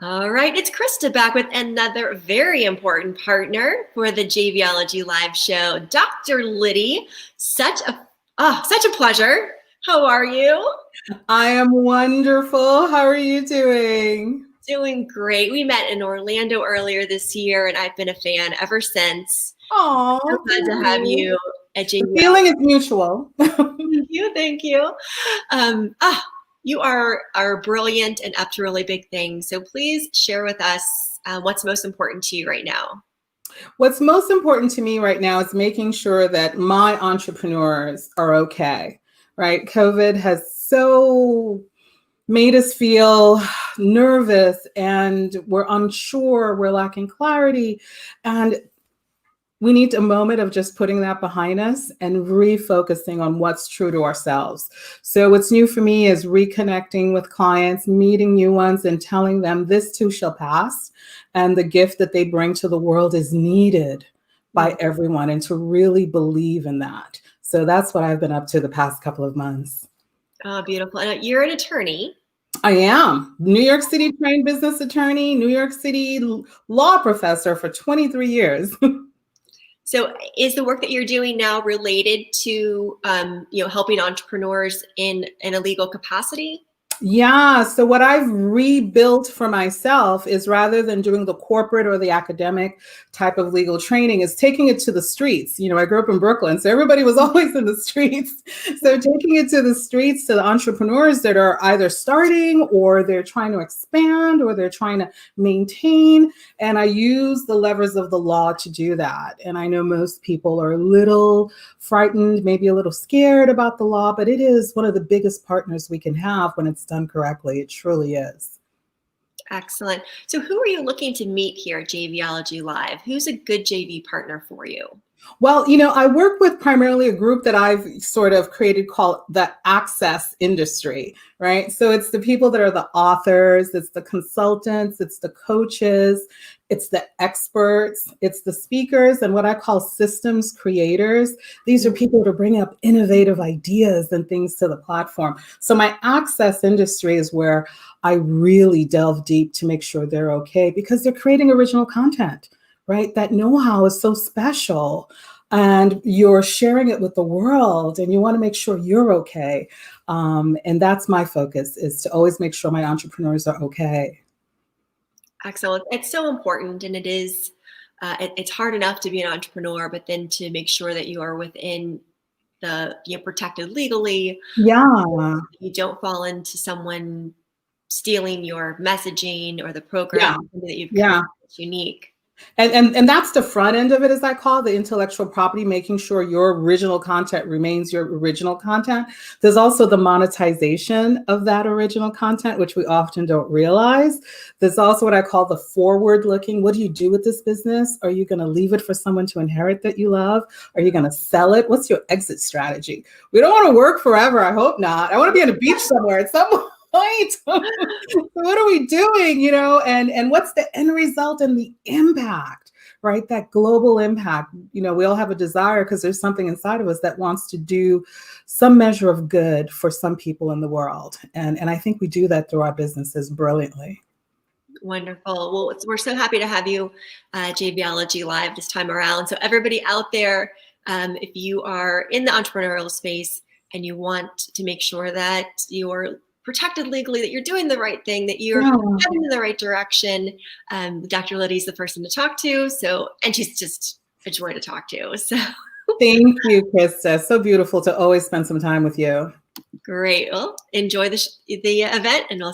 All right, it's Krista back with another very important partner for the JVology Live show, Dr. Lydie. Such a pleasure. How are you? I am wonderful. How are you doing? Doing great. We met in Orlando earlier this year, and I've been a fan ever since. Oh, So glad to have you at the JVology. feeling is mutual. Thank you. You are brilliant and up to really big things. So please share with us what's most important to you right now. What's most important to me right now is making sure that my entrepreneurs are okay, right? COVID has so made us feel nervous and we're unsure, we're lacking clarity. And we need a moment of just putting that behind us and refocusing on what's true to ourselves. So what's new for me is reconnecting with clients, meeting new ones, and telling them this too shall pass. And the gift that they bring to the world is needed by everyone, and to really believe in that. So that's what I've been up to the past couple of months. Oh, beautiful. And you're an attorney. I am. New York City trained business attorney, New York City law professor for 23 years. So is the work that you're doing now related to, helping entrepreneurs in a legal capacity? Yeah. So what I've rebuilt for myself is, rather than doing the corporate or the academic type of legal training, is taking it to the streets. I grew up in Brooklyn, so everybody was always in the streets. So taking it to the streets, to the entrepreneurs that are either starting, or they're trying to expand, or they're trying to maintain. And I use the levers of the law to do that. And I know most people are a little frightened, maybe a little scared about the law, but it is one of the biggest partners we can have when it's done correctly. It truly is. Excellent. So who are you looking to meet here at JVology Live? Who's a good JV partner for you? Well, I work with primarily a group that I've sort of created called the access industry, right? So it's the people that are the authors, it's the consultants, it's the coaches, it's the experts, it's the speakers, and what I call systems creators. These are people that are bringing up innovative ideas and things to the platform. So my access industry is where I really delve deep to make sure they're okay, because they're creating original content. Right? That know-how is so special, and you're sharing it with the world, and you want to make sure you're okay. And that's my focus, is to always make sure my entrepreneurs are okay. Excellent. It's so important, and it is. It's hard enough to be an entrepreneur, but then to make sure that you are within protected legally. Yeah. You don't fall into someone stealing your messaging or the program that you've created that's unique. And that's the front end of it, as I call the intellectual property, making sure your original content remains your original content. There's also the monetization of that original content, which we often don't realize. There's also what I call the forward looking. What do you do with this business? Are you going to leave it for someone to inherit that you love? Are you going to sell it? What's your exit strategy? We don't want to work forever. I hope not. I want to be on a beach somewhere at some point. So what are we doing, and what's the end result and the impact, right? That global impact. We all have a desire, because there's something inside of us that wants to do some measure of good for some people in the world. And I think we do that through our businesses brilliantly. Wonderful. Well, we're so happy to have you JVology Live this time around. So everybody out there, if you are in the entrepreneurial space and you want to make sure that you're protected legally, that you're doing the right thing, that you're heading in the right direction, Dr. Lydie's the person to talk to. And she's just a joy to talk to. So thank you, Krista. So beautiful to always spend some time with you. Great. Well, enjoy the event, and I'll see you.